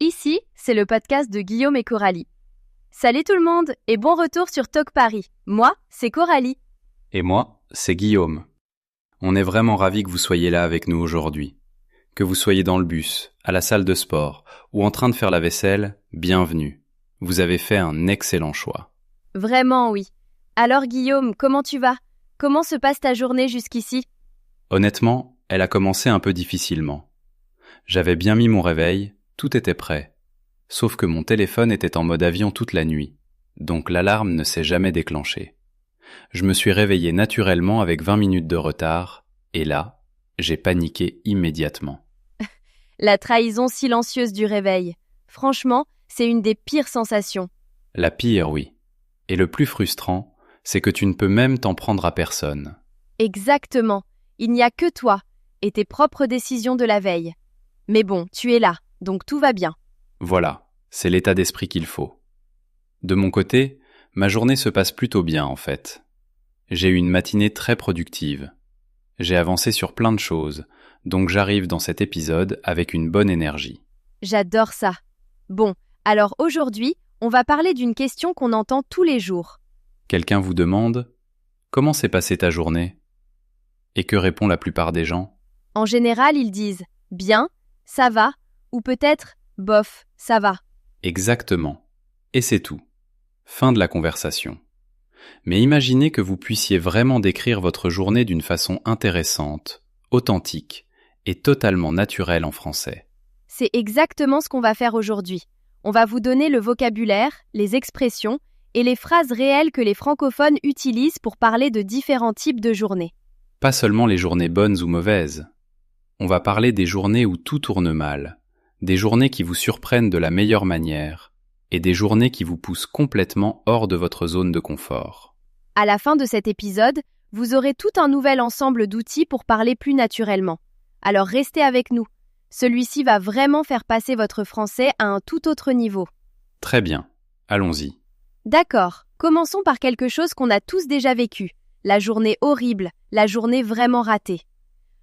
Ici, c'est le podcast de Guillaume et Coralie. Salut tout le monde et bon retour sur Talk Paris. Moi, c'est Coralie. Et moi, c'est Guillaume. On est vraiment ravis que vous soyez là avec nous aujourd'hui. Que vous soyez dans le bus, à la salle de sport ou en train de faire la vaisselle, bienvenue. Vous avez fait un excellent choix. Vraiment oui. Alors Guillaume, comment tu vas? Comment se passe ta journée jusqu'ici? Honnêtement, elle a commencé un peu difficilement. J'avais bien mis mon réveil, tout était prêt. Sauf que mon téléphone était en mode avion toute la nuit, donc l'alarme ne s'est jamais déclenchée. Je me suis réveillé naturellement avec 20 minutes de retard, et là, j'ai paniqué immédiatement. La trahison silencieuse du réveil. Franchement, c'est une des pires sensations. La pire, oui. Et le plus frustrant, c'est que tu ne peux même t'en prendre à personne. Exactement. Il n'y a que toi et tes propres décisions de la veille. Mais bon, tu es là, donc tout va bien. Voilà, c'est l'état d'esprit qu'il faut. De mon côté, ma journée se passe plutôt bien en fait. J'ai eu une matinée très productive. J'ai avancé sur plein de choses, donc j'arrive dans cet épisode avec une bonne énergie. J'adore ça. Bon, alors aujourd'hui, on va parler d'une question qu'on entend tous les jours. Quelqu'un vous demande « Comment s'est passée ta journée ?» Et que répond la plupart des gens ? En général, ils disent « bien »,« ça va » ou peut-être « bof, ça va ». Exactement. Et c'est tout. Fin de la conversation. Mais imaginez que vous puissiez vraiment décrire votre journée d'une façon intéressante, authentique et totalement naturelle en français. C'est exactement ce qu'on va faire aujourd'hui. On va vous donner le vocabulaire, les expressions et les phrases réelles que les francophones utilisent pour parler de différents types de journées. Pas seulement les journées bonnes ou mauvaises. On va parler des journées où tout tourne mal, des journées qui vous surprennent de la meilleure manière et des journées qui vous poussent complètement hors de votre zone de confort. À la fin de cet épisode, vous aurez tout un nouvel ensemble d'outils pour parler plus naturellement. Alors restez avec nous. Celui-ci va vraiment faire passer votre français à un tout autre niveau. Très bien, allons-y. D'accord, commençons par quelque chose qu'on a tous déjà vécu. La journée horrible, la journée vraiment ratée.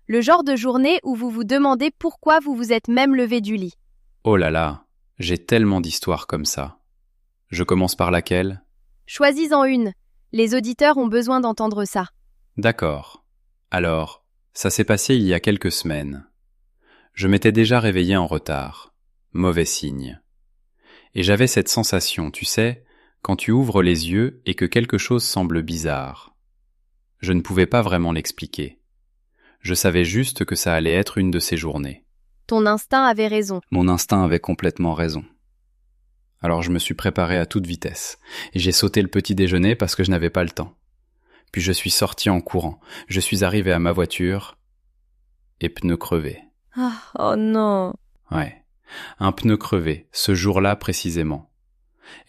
Le genre de journée où vous vous demandez pourquoi vous vous êtes même levé du lit. Oh là là, j'ai tellement d'histoires comme ça. Je commence par laquelle ? Choisis-en une. Les auditeurs ont besoin d'entendre ça. D'accord. Alors, ça s'est passé il y a quelques semaines. Je m'étais déjà réveillé en retard. Mauvais signe. Et j'avais cette sensation, tu sais, quand tu ouvres les yeux et que quelque chose semble bizarre. Je ne pouvais pas vraiment l'expliquer. Je savais juste que ça allait être une de ces journées. Ton instinct avait raison. Mon instinct avait complètement raison. Alors je me suis préparé à toute vitesse, et j'ai sauté le petit déjeuner parce que je n'avais pas le temps. Puis je suis sorti en courant, je suis arrivé à ma voiture, et pneu crevé. Oh non. Ouais, un pneu crevé, ce jour-là précisément.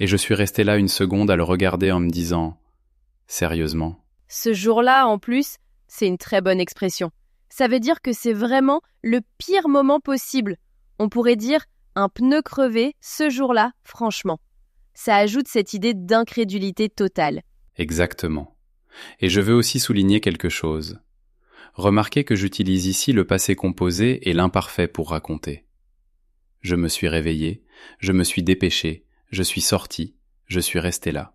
Et je suis resté là une seconde à le regarder en me disant « Sérieusement ?» Ce jour-là, en plus, c'est une très bonne expression. Ça veut dire que c'est vraiment le pire moment possible. On pourrait dire un pneu crevé ce jour-là, franchement. Ça ajoute cette idée d'incrédulité totale. Exactement. Et je veux aussi souligner quelque chose. Remarquez que j'utilise ici le passé composé et l'imparfait pour raconter. Je me suis réveillé, je me suis dépêché, je suis sorti, je suis resté là.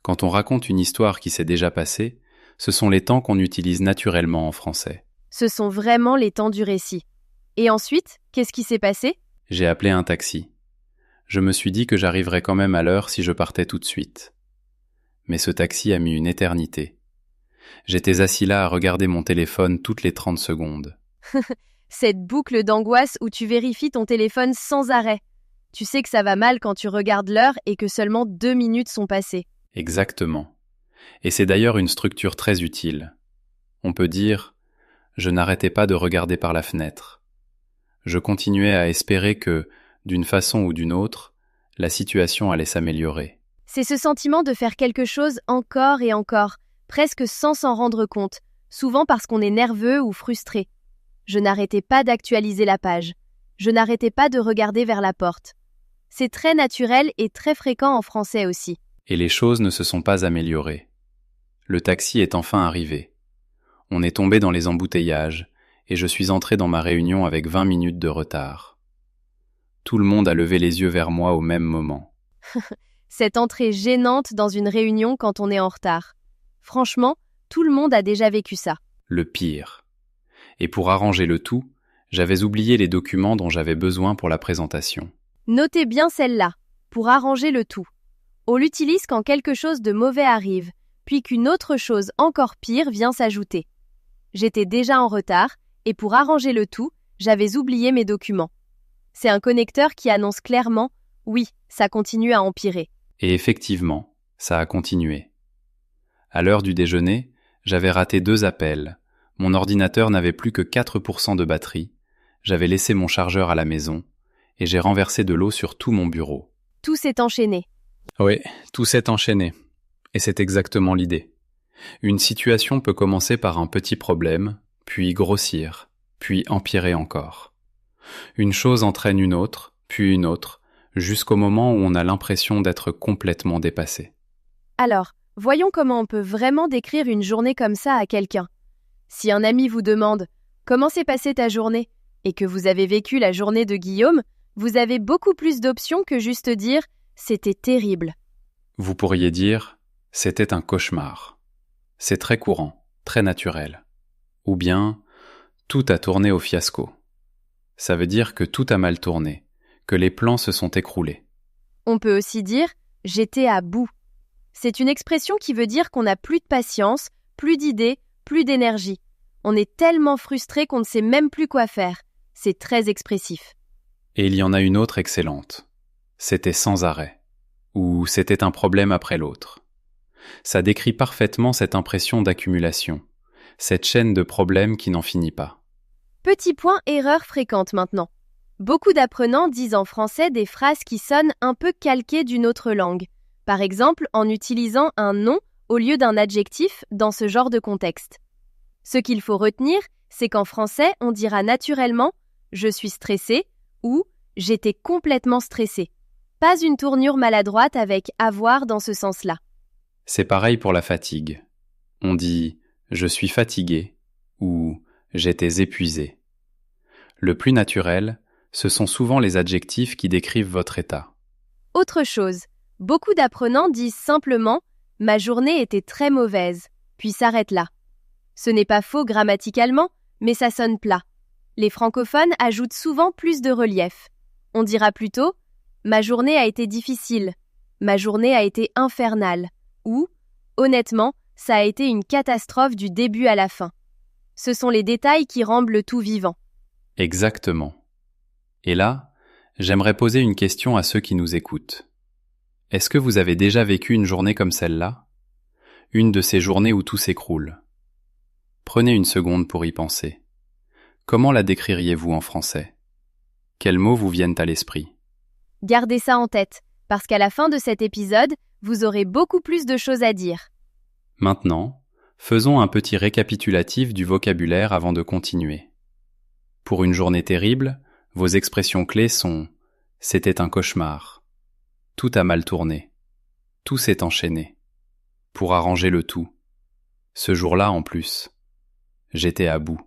Quand on raconte une histoire qui s'est déjà passée, ce sont les temps qu'on utilise naturellement en français. Ce sont vraiment les temps du récit. Et ensuite, qu'est-ce qui s'est passé? J'ai appelé un taxi. Je me suis dit que j'arriverais quand même à l'heure si je partais tout de suite. Mais ce taxi a mis une éternité. J'étais assis là à regarder mon téléphone toutes les 30 secondes. Cette boucle d'angoisse où tu vérifies ton téléphone sans arrêt. Tu sais que ça va mal quand tu regardes l'heure et que seulement 2 minutes sont passées. Exactement. Et c'est d'ailleurs une structure très utile. On peut dire « je n'arrêtais pas de regarder par la fenêtre ». Je continuais à espérer que, d'une façon ou d'une autre, la situation allait s'améliorer. C'est ce sentiment de faire quelque chose encore et encore, presque sans s'en rendre compte, souvent parce qu'on est nerveux ou frustré. Je n'arrêtais pas d'actualiser la page. Je n'arrêtais pas de regarder vers la porte. C'est très naturel et très fréquent en français aussi. Et les choses ne se sont pas améliorées. Le taxi est enfin arrivé. On est tombé dans les embouteillages et je suis entré dans ma réunion avec 20 minutes de retard. Tout le monde a levé les yeux vers moi au même moment. Cette entrée gênante dans une réunion quand on est en retard. Franchement, tout le monde a déjà vécu ça. Le pire. Et pour arranger le tout, j'avais oublié les documents dont j'avais besoin pour la présentation. Notez bien celle-là, pour arranger le tout. On l'utilise quand quelque chose de mauvais arrive, puis qu'une autre chose encore pire vient s'ajouter. J'étais déjà en retard, et pour arranger le tout, j'avais oublié mes documents. C'est un connecteur qui annonce clairement « Oui, ça continue à empirer ». Et effectivement, ça a continué. À l'heure du déjeuner, j'avais raté 2 appels. Mon ordinateur n'avait plus que 4% de batterie. J'avais laissé mon chargeur à la maison et j'ai renversé de l'eau sur tout mon bureau. Tout s'est enchaîné. Oui, tout s'est enchaîné. Et c'est exactement l'idée. Une situation peut commencer par un petit problème, puis grossir, puis empirer encore. Une chose entraîne une autre, puis une autre, jusqu'au moment où on a l'impression d'être complètement dépassé. Alors, voyons comment on peut vraiment décrire une journée comme ça à quelqu'un. Si un ami vous demande « Comment s'est passée ta journée ?» et que vous avez vécu la journée de Guillaume, vous avez beaucoup plus d'options que juste dire « C'était terrible ». Vous pourriez dire « C'était un cauchemar ». C'est très courant, très naturel. Ou bien « Tout a tourné au fiasco ». Ça veut dire que tout a mal tourné, que les plans se sont écroulés. On peut aussi dire « J'étais à bout ». C'est une expression qui veut dire qu'on n'a plus de patience, plus d'idées, plus d'énergie. On est tellement frustré qu'on ne sait même plus quoi faire. C'est très expressif. Et il y en a une autre excellente. C'était sans arrêt. Ou c'était un problème après l'autre. Ça décrit parfaitement cette impression d'accumulation, cette chaîne de problèmes qui n'en finit pas. Petit point erreur fréquente maintenant. Beaucoup d'apprenants disent en français des phrases qui sonnent un peu calquées d'une autre langue. Par exemple, en utilisant un nom au lieu d'un adjectif dans ce genre de contexte. Ce qu'il faut retenir, c'est qu'en français, on dira naturellement « je suis stressé » ou « j'étais complètement stressé ». Pas une tournure maladroite avec « avoir » dans ce sens-là. C'est pareil pour la fatigue. On dit « je suis fatigué » ou « j'étais épuisé ». Le plus naturel, ce sont souvent les adjectifs qui décrivent votre état. Autre chose, beaucoup d'apprenants disent simplement « ma journée était très mauvaise », puis s'arrêtent là. Ce n'est pas faux grammaticalement, mais ça sonne plat. Les francophones ajoutent souvent plus de relief. On dira plutôt « ma journée a été difficile »,« ma journée a été infernale » ou « honnêtement, ça a été une catastrophe du début à la fin ». Ce sont les détails qui rendent le tout vivant. Exactement. Et là, j'aimerais poser une question à ceux qui nous écoutent. Est-ce que vous avez déjà vécu une journée comme celle-là ? Une de ces journées où tout s'écroule. Prenez une seconde pour y penser. Comment la décririez-vous en français ? Quels mots vous viennent à l'esprit ? Gardez ça en tête, parce qu'à la fin de cet épisode, vous aurez beaucoup plus de choses à dire. Maintenant, faisons un petit récapitulatif du vocabulaire avant de continuer. Pour une journée terrible, vos expressions clés sont « c'était un cauchemar »,« tout a mal tourné »,« tout s'est enchaîné », pour arranger le tout. Ce jour-là en plus, j'étais à bout.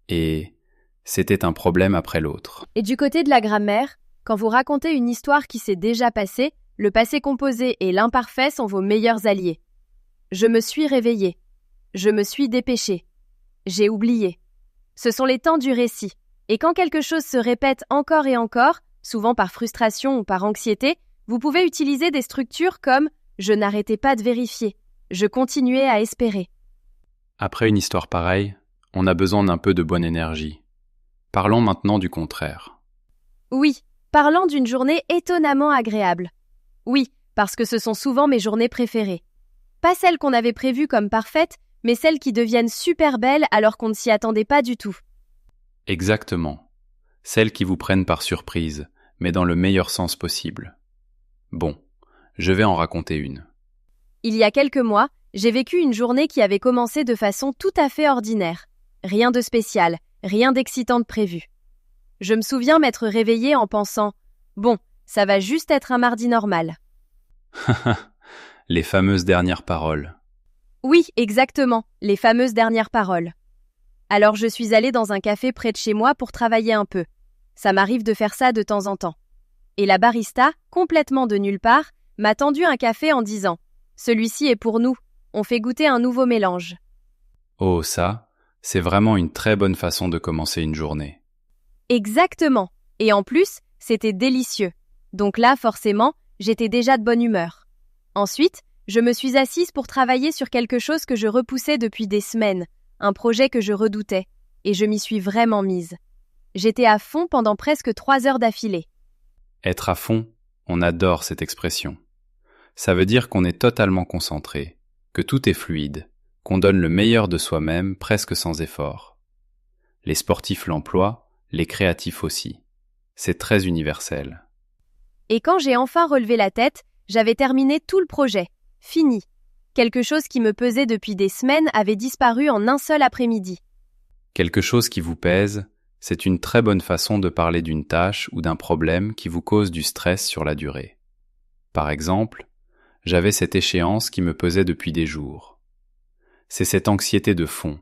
Et c'était un problème après l'autre. Et du côté de la grammaire, quand vous racontez une histoire qui s'est déjà passée, le passé composé et l'imparfait sont vos meilleurs alliés. Je me suis réveillé. Je me suis dépêché. J'ai oublié. Ce sont les temps du récit. Et quand quelque chose se répète encore et encore, souvent par frustration ou par anxiété, vous pouvez utiliser des structures comme « je n'arrêtais pas de vérifier »,« je continuais à espérer ». Après une histoire pareille, on a besoin d'un peu de bonne énergie. Parlons maintenant du contraire. Oui, parlant d'une journée étonnamment agréable. Oui, parce que ce sont souvent mes journées préférées. Pas celles qu'on avait prévues comme parfaites, mais celles qui deviennent super belles alors qu'on ne s'y attendait pas du tout. Exactement. Celles qui vous prennent par surprise, mais dans le meilleur sens possible. Bon, je vais en raconter une. Il y a quelques mois, j'ai vécu une journée qui avait commencé de façon tout à fait ordinaire. Rien de spécial, rien d'excitant de prévu. Je me souviens m'être réveillée en pensant « Bon, ça va juste être un mardi normal ». Les fameuses dernières paroles. Oui, exactement, les fameuses dernières paroles. Alors je suis allée dans un café près de chez moi pour travailler un peu. Ça m'arrive de faire ça de temps en temps. Et la barista, complètement de nulle part, m'a tendu un café en disant « Celui-ci est pour nous, on fait goûter un nouveau mélange. » Oh ça, c'est vraiment une très bonne façon de commencer une journée. Exactement. Et en plus, c'était délicieux. Donc là, forcément, j'étais déjà de bonne humeur. Ensuite, je me suis assise pour travailler sur quelque chose que je repoussais depuis des semaines, un projet que je redoutais, et je m'y suis vraiment mise. J'étais à fond pendant presque 3 heures d'affilée. Être à fond, on adore cette expression. Ça veut dire qu'on est totalement concentré, que tout est fluide, qu'on donne le meilleur de soi-même presque sans effort. Les sportifs l'emploient, les créatifs aussi. C'est très universel. Et quand j'ai enfin relevé la tête, j'avais terminé tout le projet. Fini. Quelque chose qui me pesait depuis des semaines avait disparu en un seul après-midi. Quelque chose qui vous pèse, c'est une très bonne façon de parler d'une tâche ou d'un problème qui vous cause du stress sur la durée. Par exemple, j'avais cette échéance qui me pesait depuis des jours. C'est cette anxiété de fond,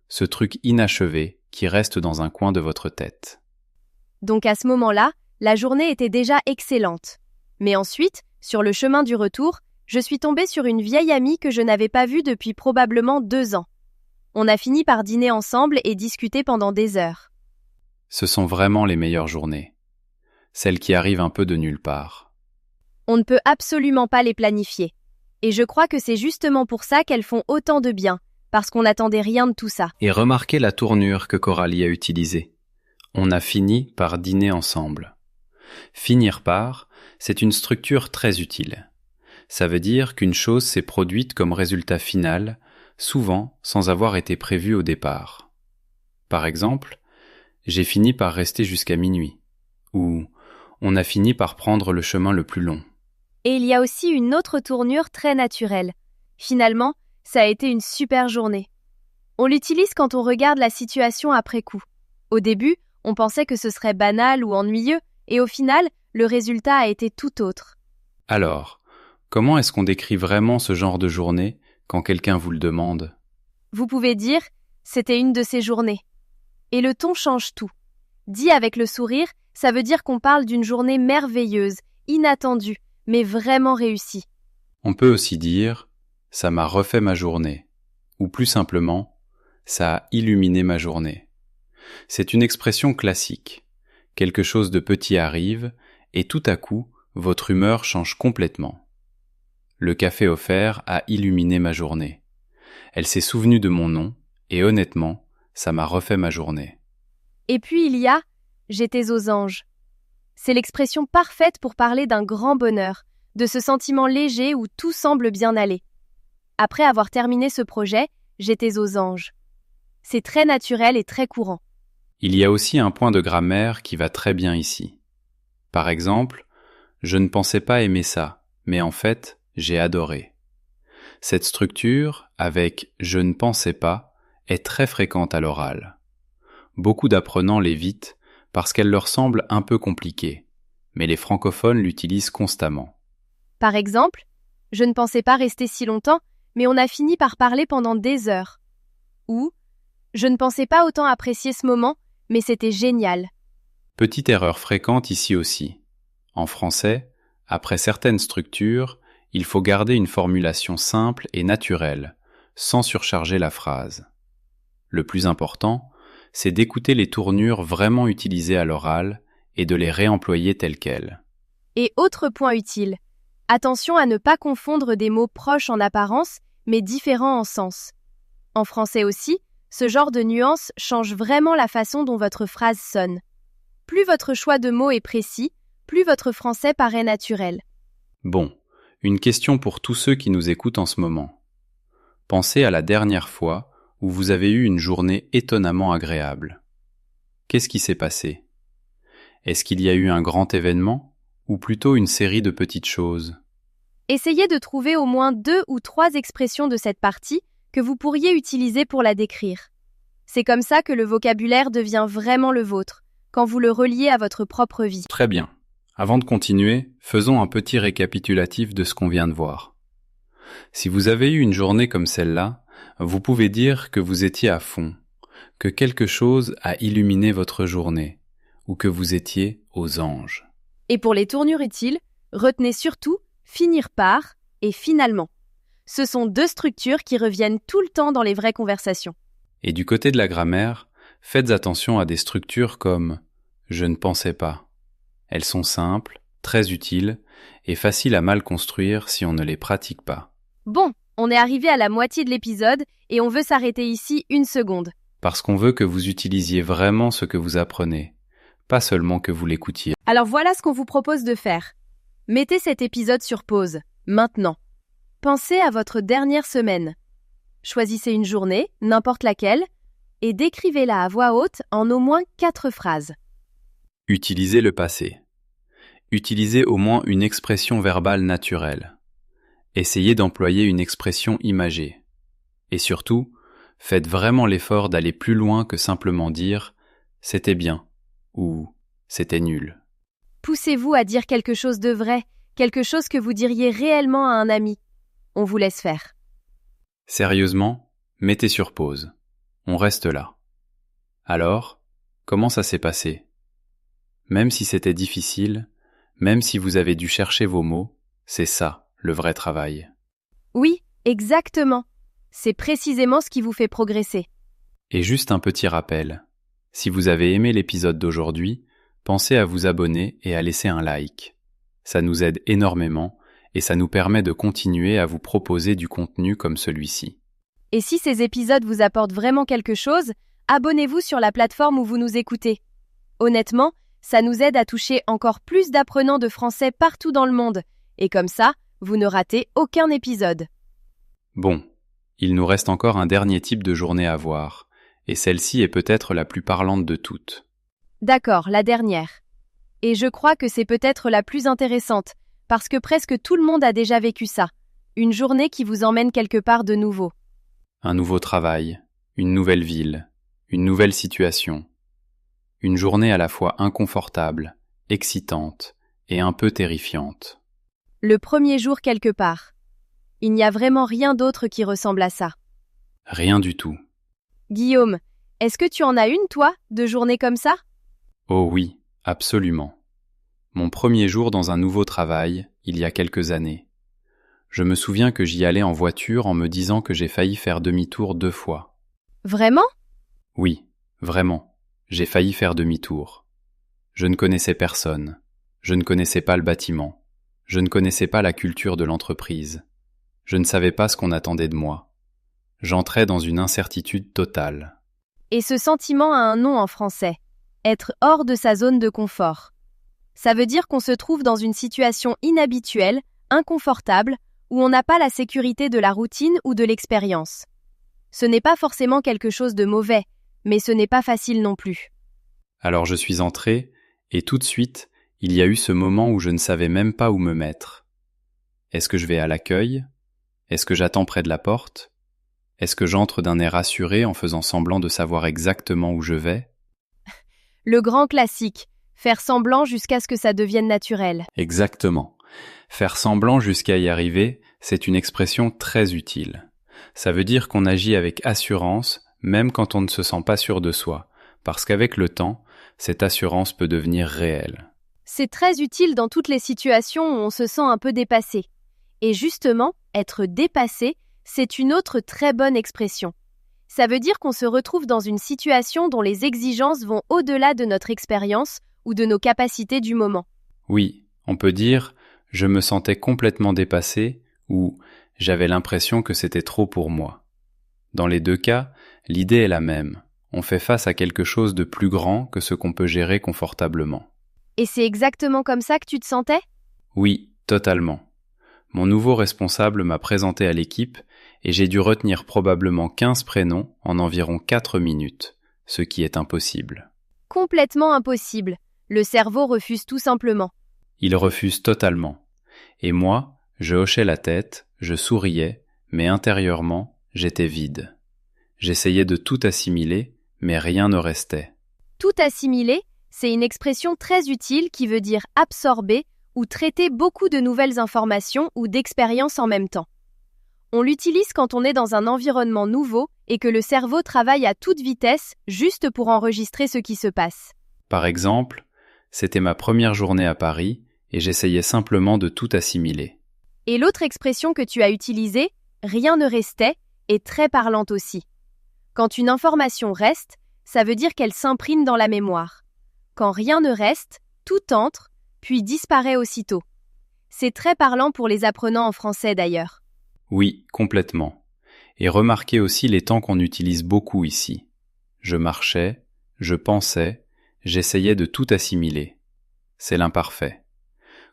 ce truc inachevé qui reste dans un coin de votre tête. Donc à ce moment-là, la journée était déjà excellente. Mais ensuite, sur le chemin du retour, je suis tombée sur une vieille amie que je n'avais pas vue depuis probablement 2 ans. On a fini par dîner ensemble et discuter pendant des heures. Ce sont vraiment les meilleures journées, celles qui arrivent un peu de nulle part. On ne peut absolument pas les planifier. Et je crois que c'est justement pour ça qu'elles font autant de bien, parce qu'on n'attendait rien de tout ça. Et remarquez la tournure que Coralie a utilisée. On a fini par dîner ensemble. Finir par, c'est une structure très utile. Ça veut dire qu'une chose s'est produite comme résultat final, souvent sans avoir été prévue au départ. Par exemple, j'ai fini par rester jusqu'à minuit, ou on a fini par prendre le chemin le plus long. Et il y a aussi une autre tournure très naturelle. Finalement, ça a été une super journée. On l'utilise quand on regarde la situation après coup. Au début, on pensait que ce serait banal ou ennuyeux, et au final, le résultat a été tout autre. Alors, comment est-ce qu'on décrit vraiment ce genre de journée quand quelqu'un vous le demande ? Vous pouvez dire « c'était une de ces journées ». Et le ton change tout. Dit avec le sourire, ça veut dire qu'on parle d'une journée merveilleuse, inattendue, mais vraiment réussie. On peut aussi dire « ça m'a refait ma journée » ou plus simplement « ça a illuminé ma journée ». C'est une expression classique. Quelque chose de petit arrive et tout à coup, votre humeur change complètement. Le café offert a illuminé ma journée. Elle s'est souvenue de mon nom et honnêtement, ça m'a refait ma journée. Et puis il y a « j'étais aux anges ». C'est l'expression parfaite pour parler d'un grand bonheur, de ce sentiment léger où tout semble bien aller. Après avoir terminé ce projet, j'étais aux anges. C'est très naturel et très courant. Il y a aussi un point de grammaire qui va très bien ici. Par exemple, je ne pensais pas aimer ça, mais en fait, j'ai adoré. Cette structure, avec « je ne pensais pas », est très fréquente à l'oral. Beaucoup d'apprenants l'évitent parce qu'elle leur semble un peu compliquée, mais les francophones l'utilisent constamment. Par exemple, je ne pensais pas rester si longtemps, mais on a fini par parler pendant des heures. Ou, je ne pensais pas autant apprécier ce moment, mais c'était génial. Petite erreur fréquente ici aussi. En français, après certaines structures, il faut garder une formulation simple et naturelle, sans surcharger la phrase. Le plus important, c'est d'écouter les tournures vraiment utilisées à l'oral et de les réemployer telles quelles. Et autre point utile, attention à ne pas confondre des mots proches en apparence, mais différents en sens. En français aussi, ce genre de nuance change vraiment la façon dont votre phrase sonne. Plus votre choix de mots est précis, plus votre français paraît naturel. Bon, une question pour tous ceux qui nous écoutent en ce moment. Pensez à la dernière fois où vous avez eu une journée étonnamment agréable. Qu'est-ce qui s'est passé ? Est-ce qu'il y a eu un grand événement ou plutôt une série de petites choses ? Essayez de trouver au moins 2 ou 3 expressions de cette partie que vous pourriez utiliser pour la décrire. C'est comme ça que le vocabulaire devient vraiment le vôtre, quand vous le reliez à votre propre vie. Très bien. Avant de continuer, faisons un petit récapitulatif de ce qu'on vient de voir. Si vous avez eu une journée comme celle-là, vous pouvez dire que vous étiez à fond, que quelque chose a illuminé votre journée, ou que vous étiez aux anges. Et pour les tournures utiles, retenez surtout finir par et finalement. Ce sont deux structures qui reviennent tout le temps dans les vraies conversations. Et du côté de la grammaire, faites attention à des structures comme « je ne pensais pas ». Elles sont simples, très utiles et faciles à mal construire si on ne les pratique pas. Bon, on est arrivé à la moitié de l'épisode et on veut s'arrêter ici une seconde. Parce qu'on veut que vous utilisiez vraiment ce que vous apprenez, pas seulement que vous l'écoutiez. Alors voilà ce qu'on vous propose de faire. Mettez cet épisode sur pause, maintenant. Pensez à votre dernière semaine. Choisissez une journée, n'importe laquelle, et décrivez-la à voix haute en au moins 4 phrases. Utilisez le passé. Utilisez au moins une expression verbale naturelle. Essayez d'employer une expression imagée. Et surtout, faites vraiment l'effort d'aller plus loin que simplement dire « c'était bien » ou « c'était nul ». Poussez-vous à dire quelque chose de vrai, quelque chose que vous diriez réellement à un ami. On vous laisse faire. Sérieusement, mettez sur pause. On reste là. Alors, comment ça s'est passé ? Même si c'était difficile, même si vous avez dû chercher vos mots, c'est ça, le vrai travail. Oui, exactement. C'est précisément ce qui vous fait progresser. Et juste un petit rappel. Si vous avez aimé l'épisode d'aujourd'hui, pensez à vous abonner et à laisser un like. Ça nous aide énormément et ça nous permet de continuer à vous proposer du contenu comme celui-ci. Et si ces épisodes vous apportent vraiment quelque chose, abonnez-vous sur la plateforme où vous nous écoutez. Honnêtement, ça nous aide à toucher encore plus d'apprenants de français partout dans le monde. Et comme ça, vous ne ratez aucun épisode. Bon, il nous reste encore un dernier type de journée à voir, et celle-ci est peut-être la plus parlante de toutes. D'accord, la dernière. Et je crois que c'est peut-être la plus intéressante, parce que presque tout le monde a déjà vécu ça. Une journée qui vous emmène quelque part de nouveau. Un nouveau travail, une nouvelle ville, une nouvelle situation. Une journée à la fois inconfortable, excitante et un peu terrifiante. Le premier jour quelque part. Il n'y a vraiment rien d'autre qui ressemble à ça. Rien du tout. Guillaume, est-ce que tu en as une, toi, de journée comme ça ? Oh oui, absolument. Mon premier jour dans un nouveau travail, il y a quelques années. Je me souviens que j'y allais en voiture en me disant que j'ai failli faire demi-tour 2 fois. Vraiment ? Oui, vraiment, j'ai failli faire demi-tour. Je ne connaissais personne. Je ne connaissais pas le bâtiment. Je ne connaissais pas la culture de l'entreprise. Je ne savais pas ce qu'on attendait de moi. J'entrais dans une incertitude totale. Et ce sentiment a un nom en français. Être hors de sa zone de confort. Ça veut dire qu'on se trouve dans une situation inhabituelle, inconfortable, où on n'a pas la sécurité de la routine ou de l'expérience. Ce n'est pas forcément quelque chose de mauvais, mais ce n'est pas facile non plus. Alors je suis entré, et tout de suite, il y a eu ce moment où je ne savais même pas où me mettre. Est-ce que je vais à l'accueil ? Est-ce que j'attends près de la porte ? Est-ce que j'entre d'un air assuré en faisant semblant de savoir exactement où je vais ? Le grand classique, faire semblant jusqu'à ce que ça devienne naturel. Exactement. Faire semblant jusqu'à y arriver, c'est une expression très utile. Ça veut dire qu'on agit avec assurance, même quand on ne se sent pas sûr de soi, parce qu'avec le temps, cette assurance peut devenir réelle. C'est très utile dans toutes les situations où on se sent un peu dépassé. Et justement, être dépassé, c'est une autre très bonne expression. Ça veut dire qu'on se retrouve dans une situation dont les exigences vont au-delà de notre expérience ou de nos capacités du moment. Oui, on peut dire « je me sentais complètement dépassé » ou « j'avais l'impression que c'était trop pour moi ». Dans les deux cas, l'idée est la même. On fait face à quelque chose de plus grand que ce qu'on peut gérer confortablement. Et c'est exactement comme ça que tu te sentais ? Oui, totalement. Mon nouveau responsable m'a présenté à l'équipe et j'ai dû retenir probablement 15 prénoms en environ 4 minutes, ce qui est impossible. Complètement impossible. Le cerveau refuse tout simplement. Il refuse totalement. Et moi, je hochais la tête, je souriais, mais intérieurement, j'étais vide. J'essayais de tout assimiler, mais rien ne restait. Tout assimiler, c'est une expression très utile qui veut dire absorber ou traiter beaucoup de nouvelles informations ou d'expériences en même temps. On l'utilise quand on est dans un environnement nouveau et que le cerveau travaille à toute vitesse juste pour enregistrer ce qui se passe. Par exemple, c'était ma première journée à Paris et j'essayais simplement de tout assimiler. Et l'autre expression que tu as utilisée, rien ne restait, est très parlante aussi. Quand une information reste, ça veut dire qu'elle s'imprime dans la mémoire. Quand rien ne reste, tout entre, puis disparaît aussitôt. C'est très parlant pour les apprenants en français d'ailleurs. Oui, complètement. Et remarquez aussi les temps qu'on utilise beaucoup ici. Je marchais, je pensais, j'essayais de tout assimiler. C'est l'imparfait.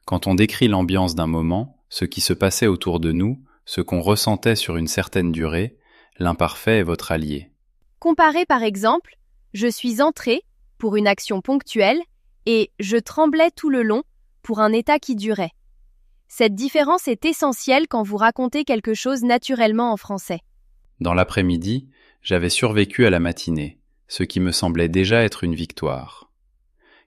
Quand on décrit l'ambiance d'un moment, ce qui se passait autour de nous, ce qu'on ressentait sur une certaine durée, l'imparfait est votre allié. Comparez par exemple, je suis entré pour une action ponctuelle et je tremblais tout le long pour un état qui durait. Cette différence est essentielle quand vous racontez quelque chose naturellement en français. Dans l'après-midi, j'avais survécu à la matinée, ce qui me semblait déjà être une victoire.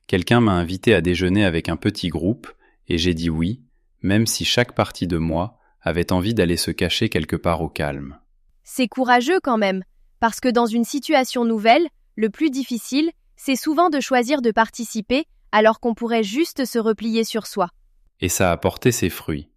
Quelqu'un m'a invité à déjeuner avec un petit groupe et j'ai dit oui, même si chaque partie de moi avait envie d'aller se cacher quelque part au calme. C'est courageux quand même, parce que dans une situation nouvelle, le plus difficile, c'est souvent de choisir de participer alors qu'on pourrait juste se replier sur soi. Et ça a porté ses fruits.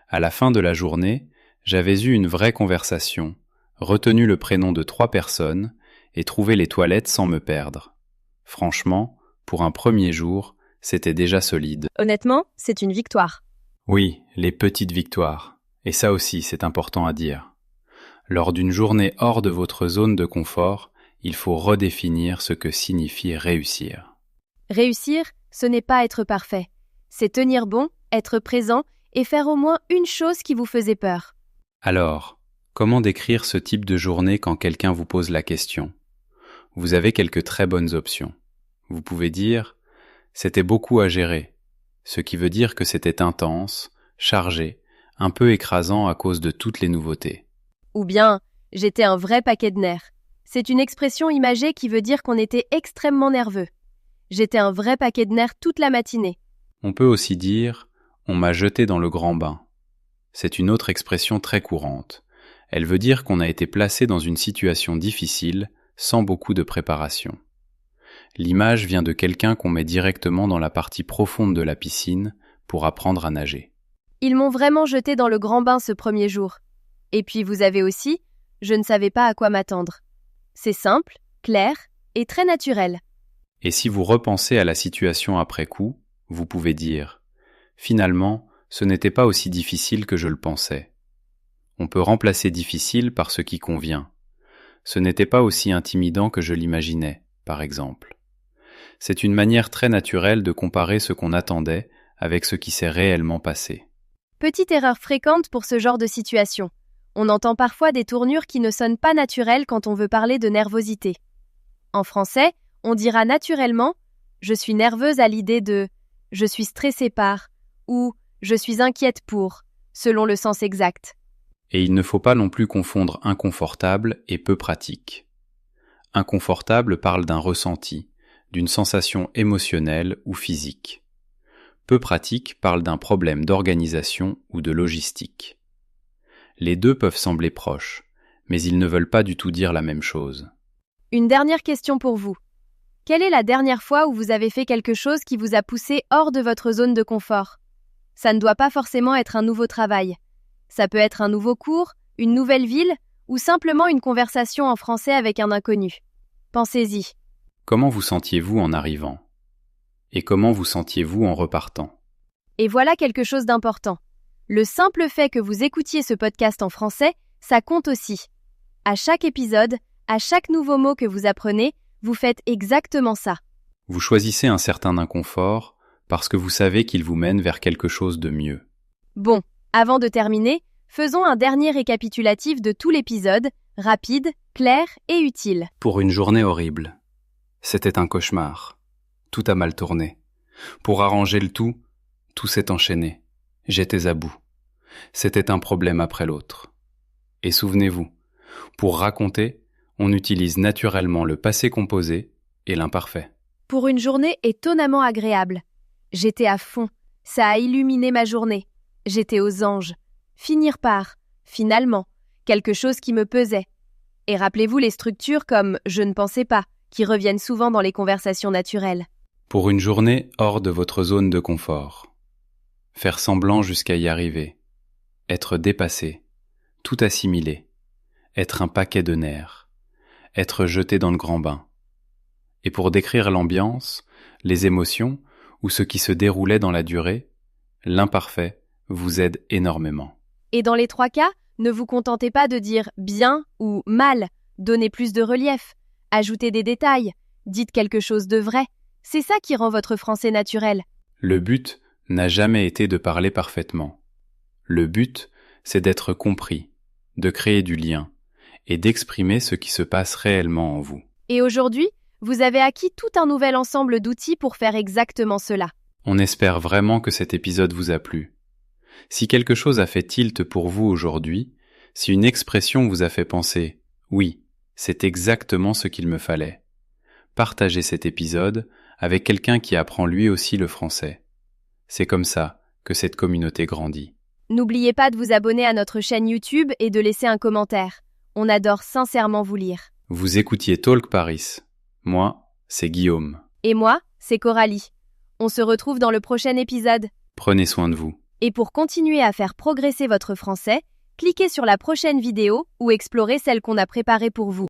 À la fin de la journée, j'avais eu une vraie conversation, retenu le prénom de 3 personnes et trouvé les toilettes sans me perdre. Franchement, pour un premier jour, c'était déjà solide. Honnêtement, c'est une victoire. Oui, les petites victoires. Et ça aussi, c'est important à dire. Lors d'une journée hors de votre zone de confort, il faut redéfinir ce que signifie réussir. Réussir, ce n'est pas être parfait. C'est tenir bon, être présent et faire au moins une chose qui vous faisait peur. Alors, comment décrire ce type de journée quand quelqu'un vous pose la question ? Vous avez quelques très bonnes options. Vous pouvez dire « c'était beaucoup à gérer », ce qui veut dire que c'était intense, chargé, un peu écrasant à cause de toutes les nouveautés. Ou bien « j'étais un vrai paquet de nerfs ». C'est une expression imagée qui veut dire qu'on était extrêmement nerveux. J'étais un vrai paquet de nerfs toute la matinée. On peut aussi dire « on m'a jeté dans le grand bain ». C'est une autre expression très courante. Elle veut dire qu'on a été placé dans une situation difficile, sans beaucoup de préparation. L'image vient de quelqu'un qu'on met directement dans la partie profonde de la piscine pour apprendre à nager. Ils m'ont vraiment jeté dans le grand bain ce premier jour. Et puis vous avez aussi « je ne savais pas à quoi m'attendre ». C'est simple, clair et très naturel. Et si vous repensez à la situation après coup, vous pouvez dire « finalement, ce n'était pas aussi difficile que je le pensais ». On peut remplacer difficile par ce qui convient. Ce n'était pas aussi intimidant que je l'imaginais, par exemple. C'est une manière très naturelle de comparer ce qu'on attendait avec ce qui s'est réellement passé. Petite erreur fréquente pour ce genre de situation. On entend parfois des tournures qui ne sonnent pas naturelles quand on veut parler de nervosité. En français, on dira naturellement « je suis nerveuse à l'idée de »,« je suis stressée par » ou « je suis inquiète pour », selon le sens exact. Et il ne faut pas non plus confondre inconfortable et peu pratique. Inconfortable parle d'un ressenti, d'une sensation émotionnelle ou physique. Peu pratique parle d'un problème d'organisation ou de logistique. Les deux peuvent sembler proches, mais ils ne veulent pas du tout dire la même chose. Une dernière question pour vous. Quelle est la dernière fois où vous avez fait quelque chose qui vous a poussé hors de votre zone de confort ? Ça ne doit pas forcément être un nouveau travail. Ça peut être un nouveau cours, une nouvelle ville ou simplement une conversation en français avec un inconnu. Pensez-y. Comment vous sentiez-vous en arrivant ? Et comment vous sentiez-vous en repartant ? Et voilà quelque chose d'important. Le simple fait que vous écoutiez ce podcast en français, ça compte aussi. À chaque épisode, à chaque nouveau mot que vous apprenez, vous faites exactement ça. Vous choisissez un certain inconfort parce que vous savez qu'il vous mène vers quelque chose de mieux. Bon, avant de terminer, faisons un dernier récapitulatif de tout l'épisode, rapide, clair et utile. Pour une journée horrible. C'était un cauchemar. Tout a mal tourné. Pour arranger le tout s'est enchaîné. J'étais à bout. C'était un problème après l'autre. Et souvenez-vous, pour raconter, on utilise naturellement le passé composé et l'imparfait. Pour une journée étonnamment agréable. J'étais à fond. Ça a illuminé ma journée. J'étais aux anges. Finir par, finalement, quelque chose qui me pesait. Et rappelez-vous les structures comme « je ne pensais pas », qui reviennent souvent dans les conversations naturelles. Pour une journée hors de votre zone de confort. Faire semblant jusqu'à y arriver. Être dépassé. Tout assimiler. Être un paquet de nerfs. Être jeté dans le grand bain. Et pour décrire l'ambiance, les émotions ou ce qui se déroulait dans la durée, l'imparfait vous aide énormément. Et dans les 3 cas, ne vous contentez pas de dire bien ou mal, donnez plus de relief, ajoutez des détails, dites quelque chose de vrai. C'est ça qui rend votre français naturel. Le but n'a jamais été de parler parfaitement. Le but, c'est d'être compris, de créer du lien et d'exprimer ce qui se passe réellement en vous. Et aujourd'hui, vous avez acquis tout un nouvel ensemble d'outils pour faire exactement cela. On espère vraiment que cet épisode vous a plu. Si quelque chose a fait tilt pour vous aujourd'hui, si une expression vous a fait penser « oui, c'est exactement ce qu'il me fallait », partagez cet épisode avec quelqu'un qui apprend lui aussi le français. C'est comme ça que cette communauté grandit. N'oubliez pas de vous abonner à notre chaîne YouTube et de laisser un commentaire. On adore sincèrement vous lire. Vous écoutiez Talk Paris. Moi, c'est Guillaume. Et moi, c'est Coralie. On se retrouve dans le prochain épisode. Prenez soin de vous. Et pour continuer à faire progresser votre français, cliquez sur la prochaine vidéo ou explorez celle qu'on a préparée pour vous.